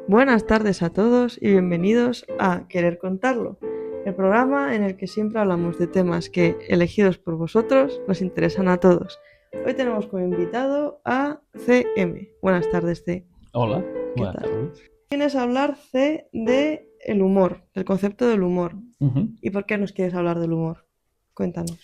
Buenas tardes a todos y bienvenidos a Querer Contarlo, el programa en el que siempre hablamos de temas que, elegidos por vosotros, nos interesan a todos. Hoy tenemos como invitado a CM. Buenas tardes, C. Hola, ¿Qué buenas tal? tardes. Vienes a hablar, C, de el humor, del concepto del humor. Ujú. ¿Y por qué nos quieres hablar del humor? Cuéntanos.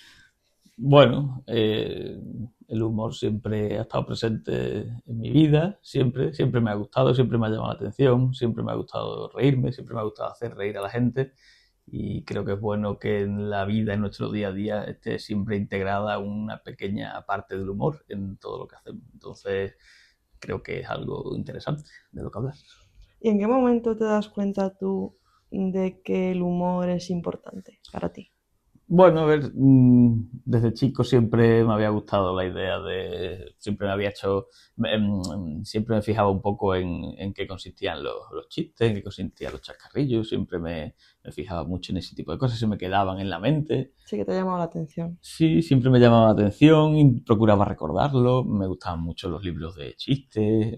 Bueno, el humor siempre ha estado presente en mi vida, siempre me ha gustado, siempre me ha llamado la atención, siempre me ha gustado reírme, siempre me ha gustado hacer reír a la gente y creo que es bueno que en la vida, en nuestro día a día, esté siempre integrada una pequeña parte del humor en todo lo que hacemos. Entonces, creo que es algo interesante de lo que hablar. ¿Y en qué momento te das cuenta tú de que el humor es importante para ti? Bueno, a ver, desde chico siempre me había gustado la idea siempre me había hecho, siempre me fijaba un poco en qué consistían los chistes, en qué consistían los chascarrillos, siempre me fijaba mucho en ese tipo de cosas, se me quedaban en la mente. Sí que te ha llamado la atención. Sí, siempre me llamaba la atención y procuraba recordarlo, me gustaban mucho los libros de chistes,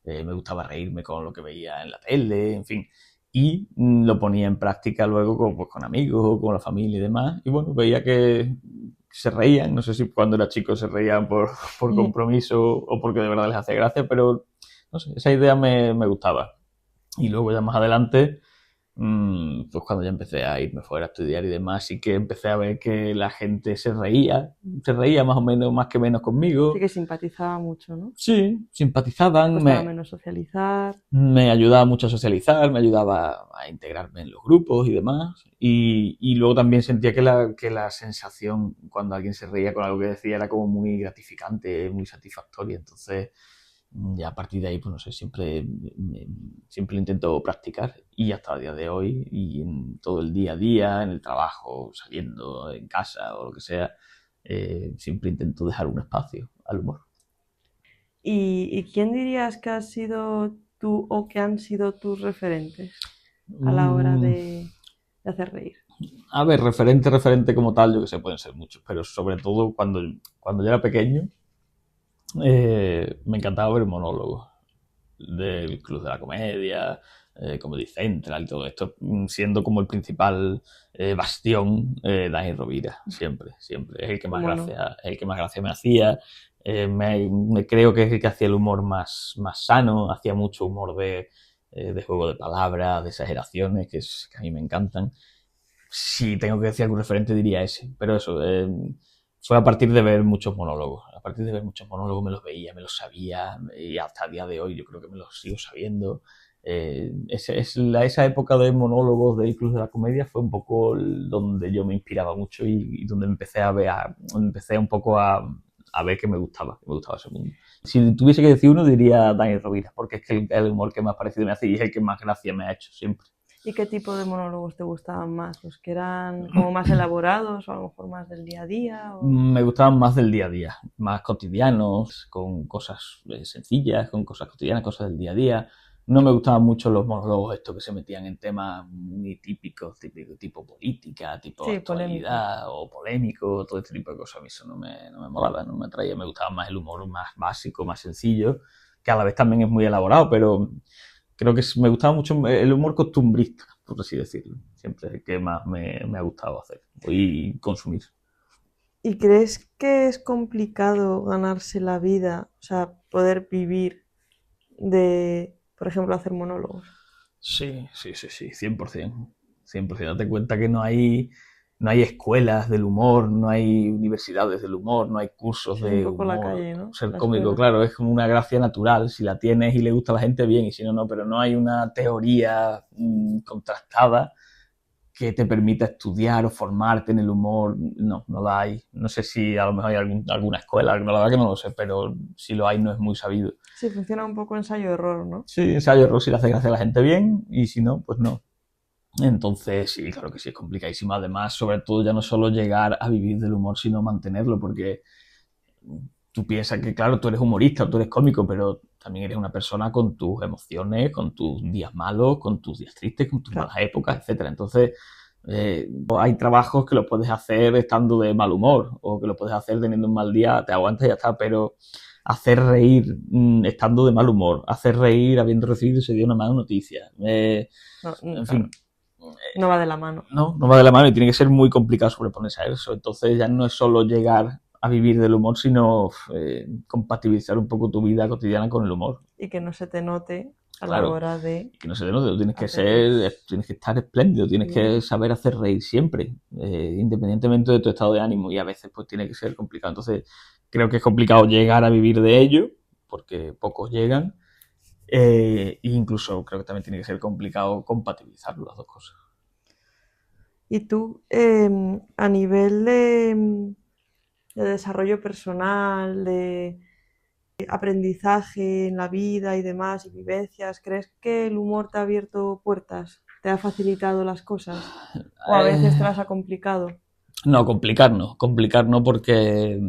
me gustaba reírme con lo que veía en la tele, en fin y lo ponía en práctica luego con amigos o con la familia y demás. Y bueno, veía que se reían, no sé si cuando era chico se reían por compromiso o porque de verdad les hace gracia, pero no sé, esa idea me gustaba. Y luego ya más adelante, pues cuando ya empecé a irme fuera a estudiar y demás, sí que empecé a ver que la gente se reía más o menos, más que menos conmigo. Sí que simpatizaba mucho, ¿no? Sí, simpatizaban, Costaba menos socializar. me ayudaba mucho a socializar, me ayudaba a integrarme en los grupos y demás. Y luego también sentía que la sensación cuando alguien se reía con algo que decía era como muy gratificante, muy satisfactoria. Entonces, ya a partir de ahí, pues no sé, siempre lo intento practicar y hasta el día de hoy y en todo el día a día, en el trabajo, saliendo, en casa o lo que sea, siempre intento dejar un espacio al humor. ¿Y quién dirías que has sido tú o que han sido tus referentes a la hora Mm, de hacer reír? A ver, referente como tal, yo que sé, pueden ser muchos, pero sobre todo cuando yo era pequeño, me encantaba ver monólogos del Club de la Comedia, Comedy Central y todo esto, siendo como el principal bastión Dani Rovira, siempre. Es el que más Bueno, gracia, es el que más gracia me hacía. Me creo que es el que hacía el humor más sano, hacía mucho humor de juego de palabras, de exageraciones, que a mí me encantan. Si tengo que decir algún referente diría ese, pero eso, fue a partir de ver muchos monólogos. A partir de ver muchos monólogos me los veía, me los sabía y hasta el día de hoy yo creo que me los sigo sabiendo. Esa época de monólogos del Club de la Comedia fue un poco donde yo me inspiraba mucho y donde empecé un poco a ver que me gustaba ese mundo. Si tuviese que decir uno diría Daniel Rovira, porque es que el humor que más parecido me hace y es el que más gracia me ha hecho siempre. ¿y qué tipo de monólogos te gustaban más? ¿Los que eran como más elaborados o a lo mejor más del día a día? O... Me gustaban más del día a día, más cotidianos, con cosas sencillas, con cosas cotidianas, cosas del día a día. No me gustaban mucho los monólogos estos que se metían en temas muy típicos, tipo política, tipo Sí, polémicos. actualidad o polémico, todo este tipo de cosas. A mí eso no me molaba, no me atraía. Me gustaba más el humor más básico, más sencillo, que a la vez también es muy elaborado, pero creo que me gustaba mucho el humor costumbrista, por así decirlo. Siempre es el que más me ha gustado hacer y consumir. ¿Y crees que es complicado ganarse la vida, o sea, poder vivir de, por ejemplo, hacer monólogos? Sí, 100%. 100%. Date cuenta que no hay escuelas del humor, no hay universidades del humor, no hay cursos Sí, es un de poco la humor. calle, ¿no? Ser La cómico, escuela. claro, es como una gracia natural. Si la tienes y le gusta a la gente, bien, y si no, no. Pero no hay una teoría contrastada que te permita estudiar o formarte en el humor. No, no la hay. No sé si a lo mejor hay alguna escuela, la verdad que no lo sé, pero si lo hay no es muy sabido. Sí, funciona un poco ensayo-error, ¿no? Sí, ensayo error si le hace gracia a la gente bien y si no, pues no. Entonces, sí, claro que sí, es complicadísimo. Además, sobre todo ya no solo llegar a vivir del humor, sino mantenerlo, porque tú piensas que, claro, tú eres humorista, tú eres cómico, pero también eres una persona con tus emociones, con tus días malos, con tus días tristes, con tus Claro. malas épocas, etcétera. Entonces, hay trabajos que los puedes hacer estando de mal humor o que lo puedes hacer teniendo un mal día, te aguantas y ya está, pero hacer reír estando de mal humor, hacer reír habiendo recibido ese día una mala noticia. No, En fin, no va de la mano. no va de la mano y tiene que ser muy complicado sobreponerse a eso. Entonces ya no es solo llegar a vivir del humor, sino compatibilizar un poco tu vida cotidiana con el humor. Y que no se te note a la Claro, hora de... que no se te note, tú tienes que hacer- tienes que estar espléndido, tienes Sí. que saber hacer reír siempre, independientemente de tu estado de ánimo, y a veces pues tiene que ser complicado. Entonces creo que es complicado llegar a vivir de ello, porque pocos llegan, e incluso creo que también tiene que ser complicado compatibilizar las dos cosas. Y tú, a nivel de desarrollo personal, de aprendizaje en la vida y demás, y vivencias, ¿crees que el humor te ha abierto puertas? ¿Te ha facilitado las cosas? ¿O a veces te las ha complicado? No, complicar no porque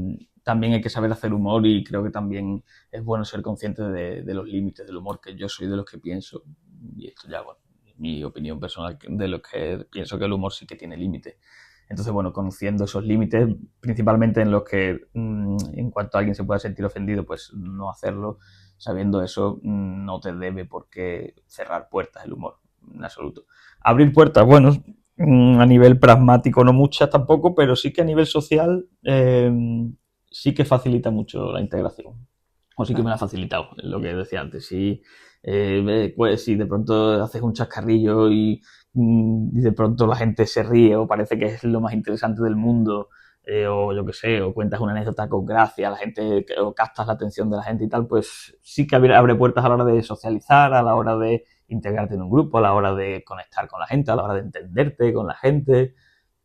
también hay que saber hacer humor y creo que también es bueno ser consciente de los límites del humor, que yo soy de los que pienso, y esto ya, bueno, mi opinión personal, de los que pienso que el humor sí que tiene límites. Entonces, bueno, conociendo esos límites, principalmente en los que en cuanto alguien se pueda sentir ofendido, pues no hacerlo, sabiendo eso, no te debe por qué cerrar puertas el humor, en absoluto. Abrir puertas, bueno, a nivel pragmático no muchas tampoco, pero sí que a nivel social sí que facilita mucho la integración. O sí que me la ha facilitado, lo que decía antes. Pues si de pronto haces un chascarrillo y de pronto la gente se ríe o parece que es lo más interesante del mundo, o yo qué sé, o cuentas una anécdota con gracia, la gente, o captas la atención de la gente y tal, pues sí que abre puertas a la hora de socializar, a la hora de integrarte en un grupo, a la hora de conectar con la gente, a la hora de entenderte con la gente.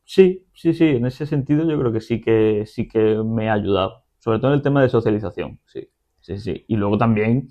Sí, en ese sentido yo creo que sí que me ha ayudado, sobre todo en el tema de socialización, sí. Y luego también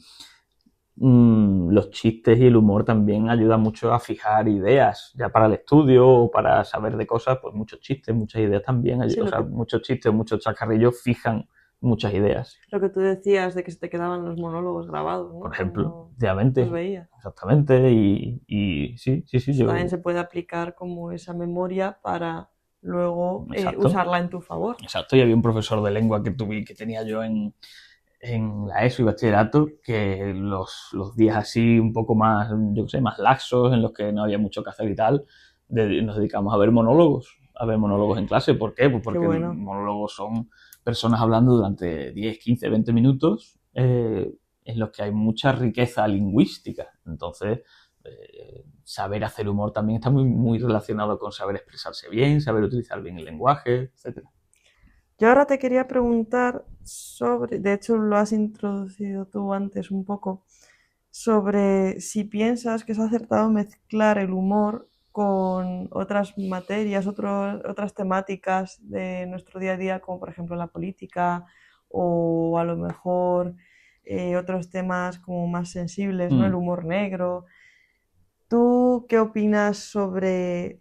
los chistes y el humor también ayudan mucho a fijar ideas, ya para el estudio o para saber de cosas, pues muchos chistes, muchas ideas también, Sí, o sea, muchos chistes, muchos chacarrillos fijan muchas ideas. lo que tú decías de que se te quedaban los monólogos grabados, ¿no? Por ejemplo, Cuando los obviamente, veías. exactamente, y sí, Eso yo, también se puede aplicar como esa memoria para luego exacto, usarla en tu favor. exacto, y había un profesor de lengua que tenía yo en la ESO y bachillerato, que los días así un poco más, yo qué sé, más laxos, en los que no había mucho que hacer y tal, nos dedicamos a ver monólogos en clase. ¿Por qué? Pues porque Qué bueno. monólogos son personas hablando durante 10, 15, 20 minutos, en los que hay mucha riqueza lingüística. Entonces, saber hacer humor también está muy relacionado con saber expresarse bien, saber utilizar bien el lenguaje, etcétera. Yo ahora te quería preguntar sobre, de hecho lo has introducido tú antes un poco, sobre si piensas que es acertado mezclar el humor con otras materias, otras temáticas de nuestro día a día, como por ejemplo la política o a lo mejor otros temas como más sensibles, ¿no? El humor negro. ¿Tú qué opinas sobre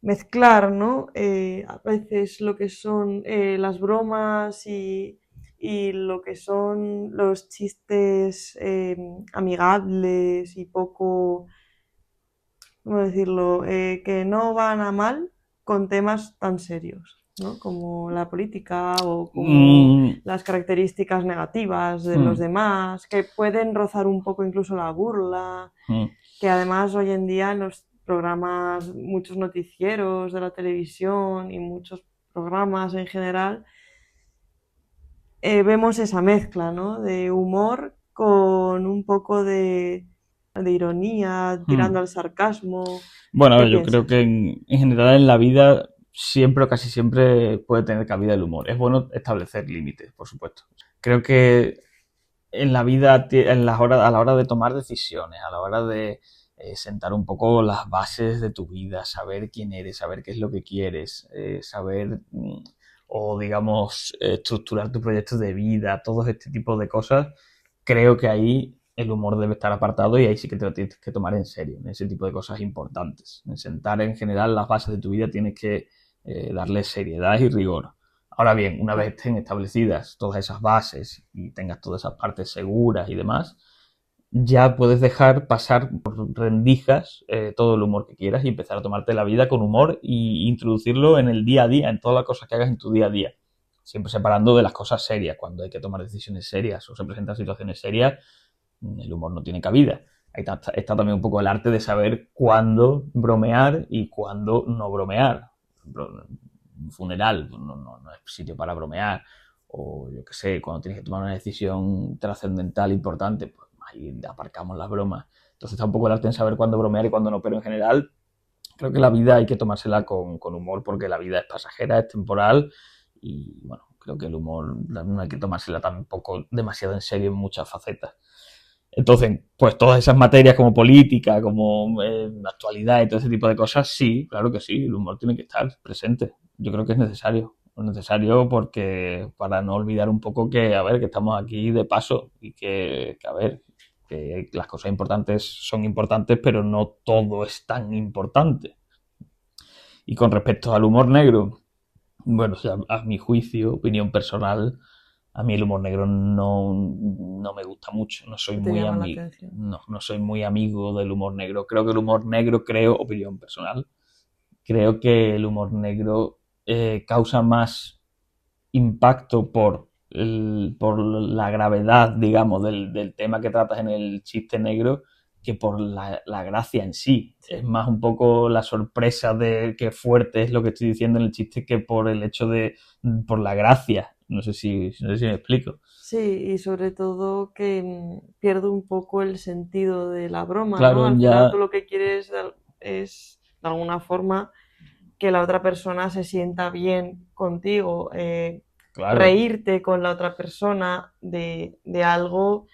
mezclar, ¿no? A veces lo que son las bromas y lo que son los chistes amigables y poco, ¿cómo decirlo? Que no van a mal con temas tan serios, ¿no? Como la política o como las características negativas de los demás, que pueden rozar un poco incluso la burla, que además hoy en día en los programas, muchos noticieros de la televisión y muchos programas en general, vemos esa mezcla, ¿no? De humor con un poco de ironía, tirando al sarcasmo. Bueno, a ¿Qué ver, yo creo piensas? que en general en la vida siempre o casi siempre puede tener cabida el humor. Es bueno establecer límites, por supuesto. Creo que en la vida, a la hora de tomar decisiones, a la hora de sentar un poco las bases de tu vida, saber quién eres, saber qué es lo que quieres, saber o digamos estructurar tu proyecto de vida, todo este tipo de cosas, creo que ahí el humor debe estar apartado y ahí sí que te lo tienes que tomar en serio, en ese tipo de cosas importantes. En sentar en general las bases de tu vida tienes que darle seriedad y rigor. Ahora bien, una vez estén establecidas todas esas bases y tengas todas esas partes seguras y demás, ya puedes dejar pasar por rendijas todo el humor que quieras y empezar a tomarte la vida con humor e introducirlo en el día a día, en todas las cosas que hagas en tu día a día. siempre separando de las cosas serias. Cuando hay que tomar decisiones serias o se presentan situaciones serias, el humor no tiene cabida. Ahí está también un poco el arte de saber cuándo bromear y cuándo no bromear. Un funeral no es sitio para bromear. O yo qué sé, cuando tienes que tomar una decisión trascendental importante, pues ahí aparcamos las bromas. Entonces está un poco el arte en saber cuándo bromear y cuándo no, pero en general creo que la vida hay que tomársela con humor porque la vida es pasajera, es temporal y bueno, creo que el humor no hay que tomársela tampoco demasiado en serio en muchas facetas. Entonces, pues todas esas materias como política, como actualidad y todo ese tipo de cosas, sí, claro que sí, el humor tiene que estar presente. Yo creo que es necesario porque para no olvidar un poco que, a ver, que estamos aquí de paso y que a ver, que las cosas importantes son importantes, pero no todo es tan importante. Y con respecto al humor negro, bueno, o sea, a mi juicio, opinión personal, a mí el humor negro no me gusta mucho, no soy ¿Qué te muy llama la amigo, atención? no soy muy amigo del humor negro. Creo que el humor negro, creo, opinión personal, creo que el humor negro causa más impacto por la gravedad, digamos, del tema que tratas en el chiste negro que por la gracia en sí. Sí. Es más un poco la sorpresa de qué fuerte es lo que estoy diciendo en el chiste que por el hecho por la gracia. No sé si me explico. Sí, y sobre todo que pierde un poco el sentido de la broma, ¿no? Claro, Al final tú ya, lo que quieres es, de alguna forma, que la otra persona se sienta bien contigo, claro, reírte con la otra persona de algo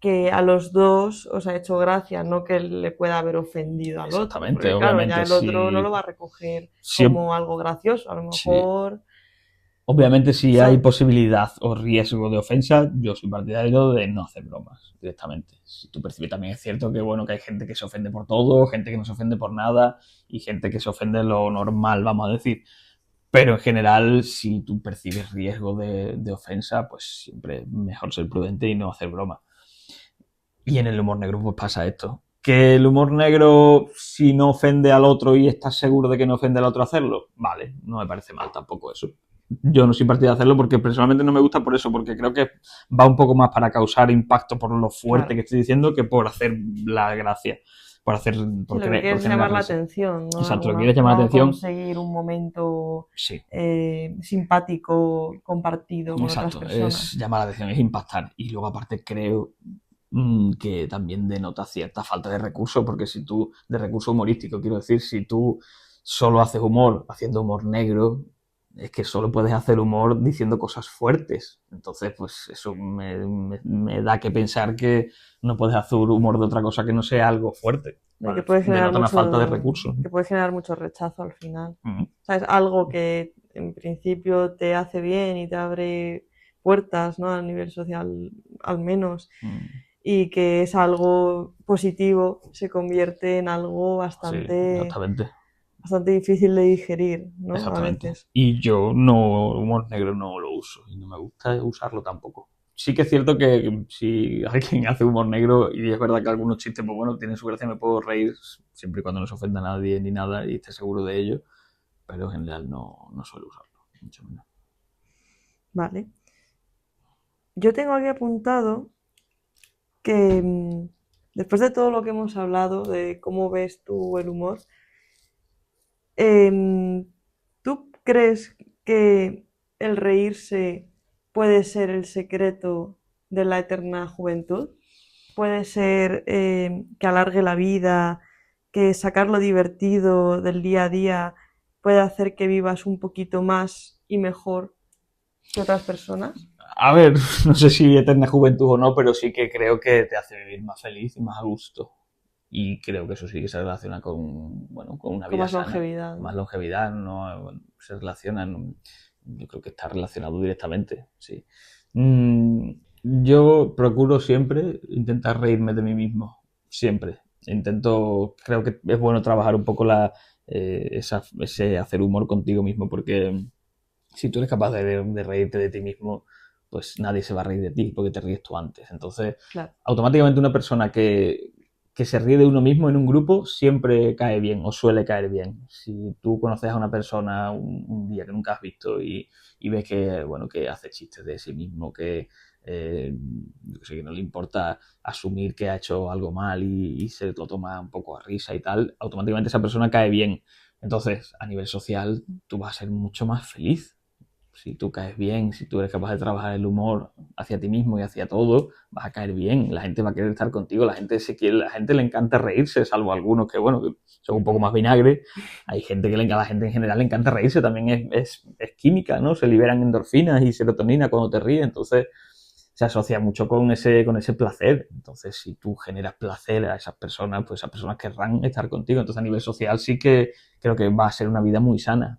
que a los dos os ha hecho gracia, no que le pueda haber ofendido al otro, exactamente, porque claro, ya obviamente, el otro no lo si, va a recoger si, como algo gracioso, a lo si mejor, obviamente, si hay ¿sabes? posibilidad o riesgo de ofensa, yo soy partidario de no hacer bromas directamente. Si tú percibes, también es cierto que bueno que hay gente que se ofende por todo, gente que no se ofende por nada y gente que se ofende lo normal, vamos a decir. Pero en general, si tú percibes riesgo de ofensa, pues siempre es mejor ser prudente y no hacer broma. Y en el humor negro pues pasa esto. Que el humor negro, si no ofende al otro y estás seguro de que no ofende al otro hacerlo, vale, no me parece mal tampoco eso. Yo no soy partidario de hacerlo porque personalmente no me gusta por eso, porque creo que va un poco más para causar impacto por lo fuerte Claro. que estoy diciendo que por hacer la gracia, por hacer, Sí, lo que por quieres es generar llamar la risa. atención, ¿no? De Exacto, lo que alguna quieres llamar la forma atención, conseguir un momento sí, simpático compartido con otras exacto, es personas. llamar la atención, es impactar. Y luego aparte creo que también denota cierta falta de recursos, porque si tú, de recurso humorístico, quiero decir, si tú solo haces humor haciendo humor negro, es que solo puedes hacer humor diciendo cosas fuertes. Entonces, pues eso me da que pensar que no puedes hacer humor de otra cosa que no sea algo fuerte. Y que Vale, puede generar denota una falta de recursos. que puede generar mucho rechazo al final. Mm, O sea, es algo que en principio te hace bien y te abre puertas, ¿no? A nivel social, al menos, mm. y que es algo positivo, se convierte en algo Sí, exactamente. bastante difícil de digerir, ¿no? A Exactamente. veces. Y yo no, humor negro no lo uso y no me gusta usarlo tampoco. Sí que es cierto que si alguien hace humor negro y es verdad que algunos chistes, pues bueno, tienen su gracia, me puedo reír siempre y cuando no se ofenda a nadie ni nada y esté seguro de ello, pero en general no suelo usarlo, mucho menos. Vale. Yo tengo aquí apuntado que después de todo lo que hemos hablado, de cómo ves tú el humor, ¿tú crees que el reírse puede ser el secreto de la eterna juventud? ¿Puede ser que alargue la vida, que sacar lo divertido del día a día puede hacer que vivas un poquito más y mejor que otras personas? A ver, no sé si eterna juventud o no, pero sí que creo que te hace vivir más feliz y más a gusto. Y creo que eso sí que se relaciona con, bueno, con una Con vida más sana, longevidad, con más ¿no? longevidad, no se relacionan, yo creo que está relacionado directamente, sí. Yo procuro siempre intentar reírme de mí mismo, siempre. Creo que es bueno trabajar un poco ese hacer humor contigo mismo, porque si tú eres capaz de reírte de ti mismo, pues nadie se va a reír de ti porque te ríes tú antes. Entonces, Claro. automáticamente una persona que se ríe de uno mismo en un grupo siempre cae bien o suele caer bien. Si tú conoces a una persona un día que nunca has visto y ves que, bueno, que hace chistes de sí mismo, yo sé, que no le importa asumir que ha hecho algo mal y se lo toma un poco a risa y tal, automáticamente esa persona cae bien. Entonces, a nivel social, tú vas a ser mucho más feliz. Si tú caes bien, si tú eres capaz de trabajar el humor hacia ti mismo y hacia todo, vas a caer bien, la gente va a querer estar contigo, la gente le encanta reírse, salvo algunos que, bueno, que son un poco más vinagre. Hay gente a la gente en general le encanta reírse, también es química, ¿no? Se liberan endorfinas y serotonina cuando te ríes, entonces se asocia mucho con ese placer. Entonces, si tú generas placer a esas personas, pues esas personas querrán estar contigo. Entonces, a nivel social sí que creo que va a ser una vida muy sana.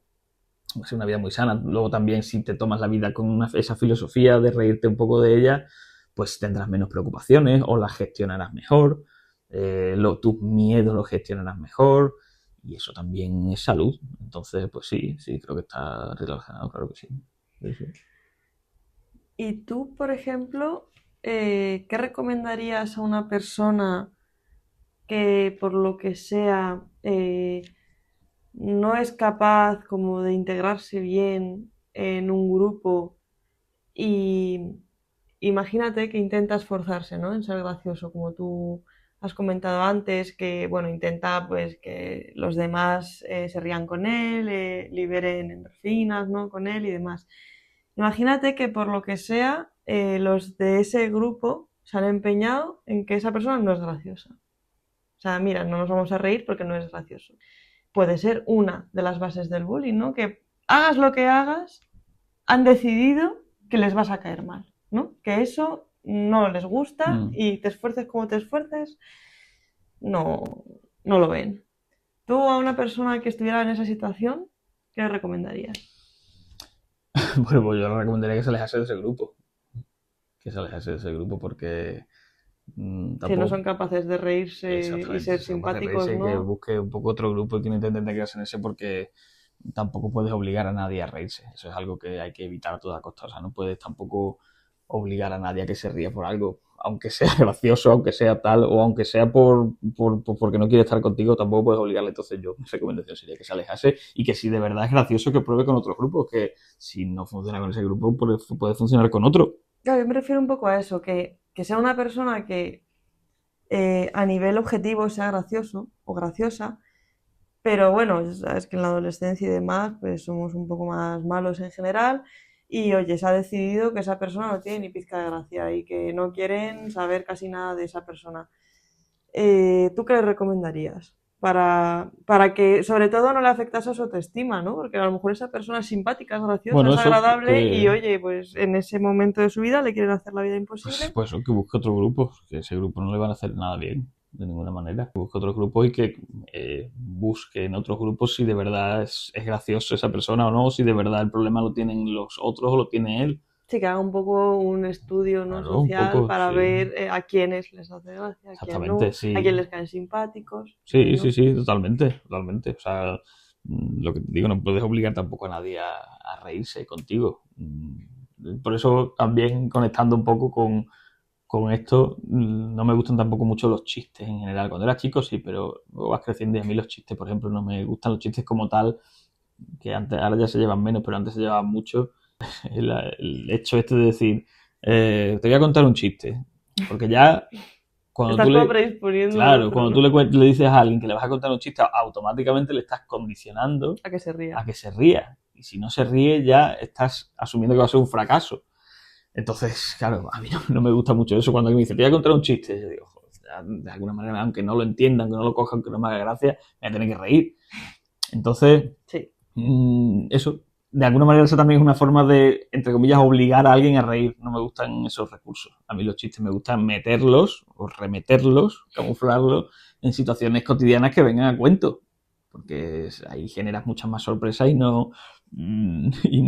Va a ser una vida muy sana. Luego también, si te tomas la vida con esa filosofía de reírte un poco de ella, pues tendrás menos preocupaciones o las gestionarás mejor, tus miedos los gestionarás mejor, y eso también es salud. Entonces, pues sí, creo que está relacionado, claro que sí. Sí, sí. Y tú, por ejemplo, ¿qué recomendarías a una persona que por lo que sea no es capaz como de integrarse bien en un grupo y imagínate que intenta esforzarse, ¿no? En ser gracioso, como tú has comentado antes, que bueno, intenta pues que los demás se rían con él, liberen endorfinas, ¿no? Con él y demás. Imagínate que por lo que sea, los de ese grupo se han empeñado en que esa persona no es graciosa. O sea, mira, no nos vamos a reír porque no es gracioso. Puede ser una de las bases del bullying, ¿no? Que hagas lo que hagas, han decidido que les vas a caer mal, ¿no? Que eso no les gusta y te esfuerces como te esfuerces, no, no lo ven. Tú a una persona que estuviera en esa situación, ¿qué le recomendarías? Bueno, pues yo le recomendaría que se alejase de ese grupo. Que se alejase de ese grupo porque Si no tampoco. son capaces de reírse y Exactamente, ser si son capaces de simpáticos, reírse, que ¿no? busque un poco otro grupo y que no intente integrarse en ese, porque tampoco puedes obligar a nadie a reírse. Eso es algo que hay que evitar a toda costa. O sea, no puedes tampoco obligar a nadie a que se ría por algo, aunque sea gracioso, aunque sea tal, o aunque sea porque no quiere estar contigo, tampoco puedes obligarle. Entonces yo, mi recomendación sería que se alejase y que si de verdad es gracioso, que pruebe con otros grupos, que si no funciona con ese grupo, puede funcionar con otro. Claro, yo me refiero un poco a eso, que sea una persona que a nivel objetivo sea gracioso o graciosa, pero bueno, sabes que en la adolescencia y demás, pues somos un poco más malos en general. Y oye, se ha decidido que esa persona no tiene ni pizca de gracia y que no quieren saber casi nada de esa persona. ¿Tú qué le recomendarías? Para que sobre todo no le afectase a su autoestima, ¿no? Porque a lo mejor esa persona es simpática, es graciosa, Bueno, es eso agradable y que, oye, pues en ese momento de su vida le quieren hacer la vida Pues, imposible. pues que busque otro grupo, que ese grupo no le van a hacer nada bien, de ninguna manera. Que busque otro grupo y que busque en otros grupos si de verdad es gracioso esa persona o no, si de verdad el problema lo tienen los otros o lo tiene él. Sí, que haga un poco un estudio, ¿no? Claro, un Social poco, para sí. ver a quiénes les hace gracia, a quién Exactamente, no, a quién sí. les caen simpáticos, a quién Sí, sí, no. sí, totalmente, totalmente. O sea, lo que te digo, no puedes obligar tampoco a nadie a reírse contigo. Por eso también conectando un poco con esto, no me gustan tampoco mucho los chistes en general. Cuando era chico sí, pero luego vas creciendo y a mí los chistes, por ejemplo, no me gustan los chistes como tal, que antes, ahora ya se llevan menos, pero antes se llevaban mucho. El hecho este de decir, te voy a contar un chiste, porque ya cuando Estás tú como le, predisponiendo al claro, otro, cuando tú ¿no? le dices a alguien que le vas a contar un chiste, automáticamente le estás condicionando A que se ría. a que se ría. Y si no se ríe, ya estás asumiendo que va a ser un fracaso. Entonces, claro, a mí no me gusta mucho eso. Cuando alguien me dice, te voy a contar un chiste, yo digo, joder, de alguna manera, aunque no lo entienda, aunque no lo coja, aunque no me haga gracia, me voy a tener que reír. Entonces, Sí. eso, de alguna manera, eso también es una forma de, entre comillas, obligar a alguien a reír. No me gustan esos recursos. A mí los chistes me gustan meterlos o remeterlos, camuflarlos en situaciones cotidianas que vengan a cuento. Porque ahí generas muchas más sorpresas y no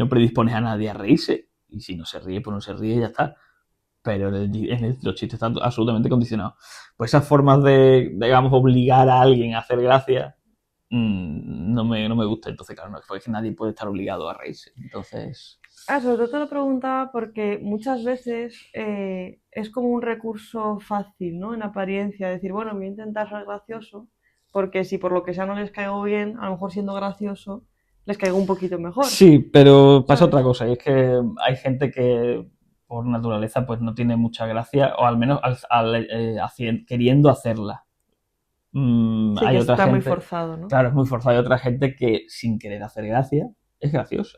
predispones a nadie a reírse. Y si no se ríe, pues no se ríe y ya está. Pero los chistes están absolutamente condicionados. Pues esas formas de, digamos, obligar a alguien a hacer gracia no me gusta. Entonces, claro, no es que nadie puede estar obligado a reírse. Entonces, Sobre todo te lo preguntaba porque muchas veces es como un recurso fácil, ¿no? En apariencia, decir, bueno, voy a intentar ser gracioso, porque si por lo que sea no les caigo bien, a lo mejor siendo gracioso les caigo un poquito mejor, Sí, pero pasa otra ¿sabes? cosa, y es que hay gente que por naturaleza pues no tiene mucha gracia, o al menos queriendo hacerla. Sí, que Hay otra está muy gente, forzado, ¿no? claro, es muy forzado, hay otra gente que sin querer hacer gracia es graciosa.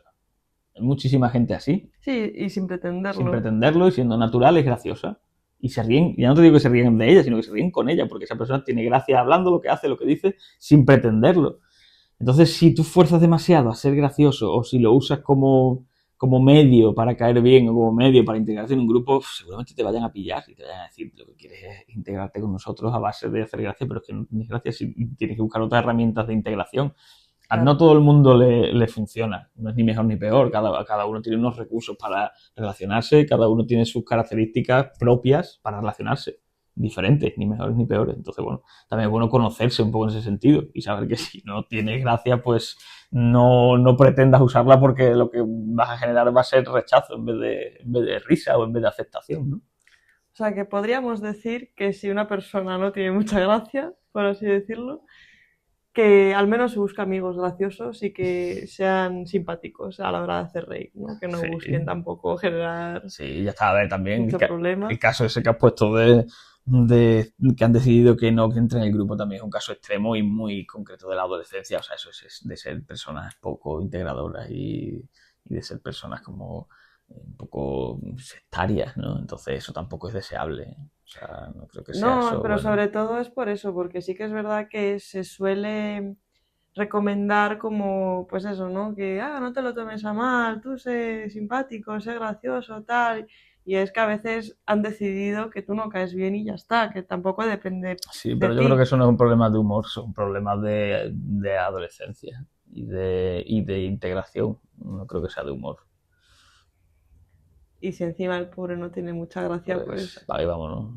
Hay muchísima gente así, Sí, y sin sin pretenderlo. pretenderlo y siendo natural es graciosa. Y se ríen, ya no te digo que se ríen de ella, sino que se ríen con ella, porque esa persona tiene gracia hablando lo que hace, lo que dice, sin pretenderlo. Entonces, si tú fuerzas demasiado a ser gracioso o si lo usas como medio para caer bien o como medio para integrarte en un grupo, seguramente te vayan a pillar y te vayan a decir lo que quieres es integrarte con nosotros a base de hacer gracia, pero es que no tienes gracia si tienes que buscar otras herramientas de integración. A no Claro. todo el mundo le funciona, no es ni mejor ni peor, cada uno tiene unos recursos para relacionarse, cada uno tiene sus características propias para relacionarse, diferentes, ni mejores ni peores. Entonces, bueno, también es bueno conocerse un poco en ese sentido y saber que si no tienes gracia, pues no pretendas usarla porque lo que vas a generar va a ser rechazo en vez de risa o en vez de aceptación, ¿no? O sea, que podríamos decir que si una persona no tiene mucha gracia, por así decirlo, que al menos se busca amigos graciosos y que sean simpáticos a la hora de hacer reír, ¿no? Que no busquen Sí, tampoco generar sí, ya está. A ver, también mucho el problema. caso ese que has puesto de que han decidido que no que entre en el grupo también es un caso extremo y muy concreto de la adolescencia. O sea, eso es de ser personas poco integradoras y de ser personas como un poco sectarias, ¿no? Entonces eso tampoco es deseable. O sea, no creo que sea No, eso pero bueno. sobre todo es por eso, porque sí que es verdad que se suele recomendar como, pues eso, ¿no? Que, no te lo tomes a mal, tú sé simpático, sé gracioso, tal. Y es que a veces han decidido que tú no caes bien y ya está, que tampoco depende Sí, de pero yo creo que ti. eso no es un problema de humor, son problemas de adolescencia y de integración. No creo que sea de humor. Y si encima el pobre no tiene mucha gracia, Pues pues ahí vámonos.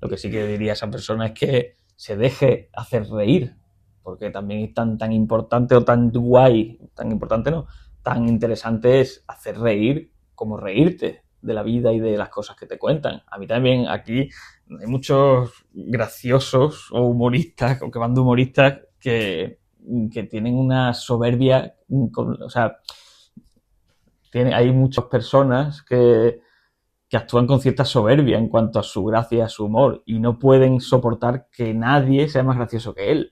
Lo que sí que diría a esa persona es que se deje hacer reír, porque también es tan importante o tan guay, tan importante no, tan interesante es hacer reír como reírte de la vida y de las cosas que te cuentan. A mí también aquí hay muchos graciosos o humoristas, o que van de humoristas, que tienen una soberbia, o sea, hay muchas personas que actúan con cierta soberbia en cuanto a su gracia y a su humor y no pueden soportar que nadie sea más gracioso que él.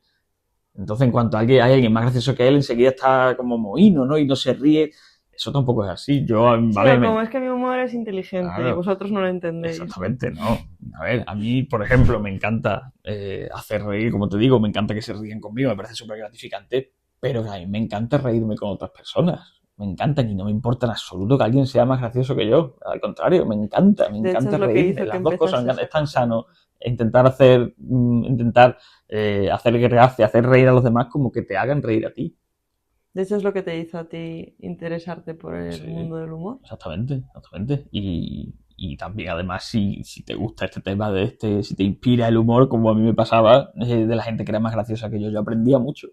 Entonces, en cuanto hay alguien más gracioso que él, enseguida está como mohino, ¿no? Y no se ríe. Eso tampoco es así. Yo, sí, vale, o como es que mi humor es inteligente y claro, vosotros no lo entendéis, ¿no? exactamente, no. A ver, a mí, por ejemplo, me encanta hacer reír, como te digo, me encanta que se ríen conmigo, me parece súper gratificante, pero a mí me encanta reírme con otras personas. Me encantan y no me importa en absoluto que alguien sea más gracioso que yo. Al contrario, me De hecho, encanta es lo que reírme. hizo que Las dos cosas, me empezase encanta. esa Es tan cosa, ¿no? sano intentar hacer gracia, hacer reír a los demás como que te hagan reír a ti. De hecho, es lo que te hizo a ti interesarte por el Sí, mundo del humor. exactamente, exactamente. Y también, además, si te gusta este tema si te inspira el humor, como a mí me pasaba, de la gente que era más graciosa que yo aprendía mucho.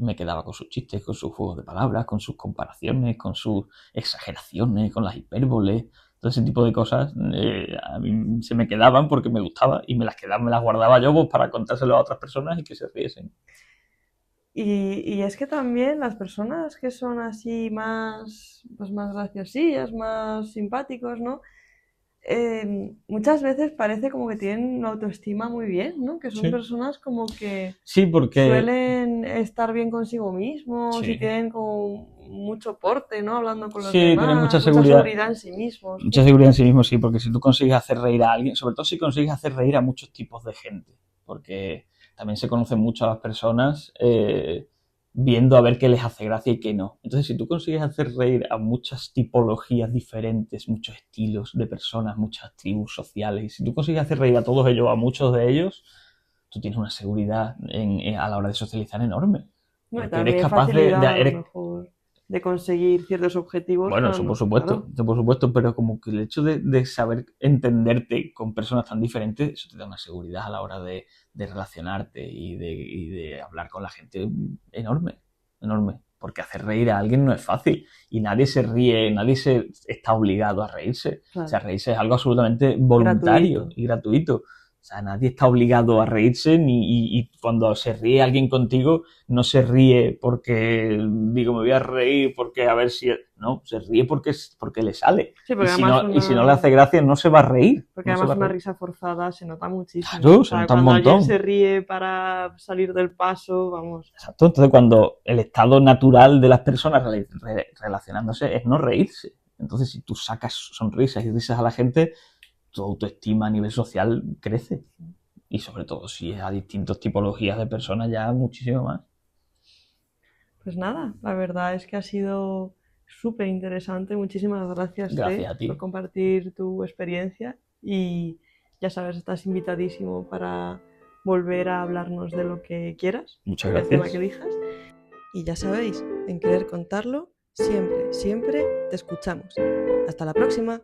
Me quedaba con sus chistes, con sus juegos de palabras, con sus comparaciones, con sus exageraciones, con las hipérboles, todo ese tipo de cosas a mí se me quedaban porque me gustaba y me las guardaba yo pues, para contárselo a otras personas y que se riesen. Y es que también las personas que son así más, pues más graciosillas, más simpáticos, ¿no? Muchas veces parece como que tienen una autoestima muy bien, ¿no? Que son Sí. personas como que Sí, porque suelen estar bien consigo mismos y sí. tienen como mucho porte, ¿no? Hablando con los Sí, tienen demás, mucha seguridad en sí mismos, mucha justo. seguridad en sí mismo, sí, porque si tú consigues hacer reír a alguien, sobre todo si consigues hacer reír a muchos tipos de gente, porque también se conocen mucho a las personas viendo a ver qué les hace gracia y qué no. Entonces, si tú consigues hacer reír a muchas tipologías diferentes, muchos estilos de personas, muchas tribus sociales, y si tú consigues hacer reír a todos ellos, a muchos de ellos, tú tienes una seguridad a la hora de socializar enorme, No, y porque eres también capaz facilidad a lo eres mejor de conseguir ciertos objetivos bueno, cuando, claro. eso por supuesto, pero como que el hecho de saber entenderte con personas tan diferentes, eso te da una seguridad a la hora de relacionarte y de hablar con la gente enorme, enorme. porque hacer reír a alguien no es fácil y nadie se ríe, nadie se está obligado a reírse. Claro. O sea, reírse es algo absolutamente voluntario y gratuito. O sea, nadie está obligado a reírse y cuando se ríe alguien contigo, no se ríe porque digo, me voy a reír porque a ver si... No, se ríe porque le sale. Sí, porque y si no le hace gracia, no se va a reír. Porque además una risa forzada se nota muchísimo. Claro, se nota un montón. Cuando alguien se ríe para salir del paso, vamos... Exacto, entonces cuando el estado natural de las personas relacionándose es no reírse. Entonces si tú sacas sonrisas y risas a la gente, tu autoestima a nivel social crece. Y sobre todo si es a distintas tipologías de personas ya muchísimo más. Pues nada, la verdad es que ha sido súper interesante. Muchísimas gracias, Gracias a ti por compartir tu experiencia y ya sabes, estás invitadísimo para volver a hablarnos de lo que quieras. Muchas gracias. El tema gracias. que elijas. Y ya sabéis, en Querer Contarlo, siempre, siempre te escuchamos. Hasta la próxima.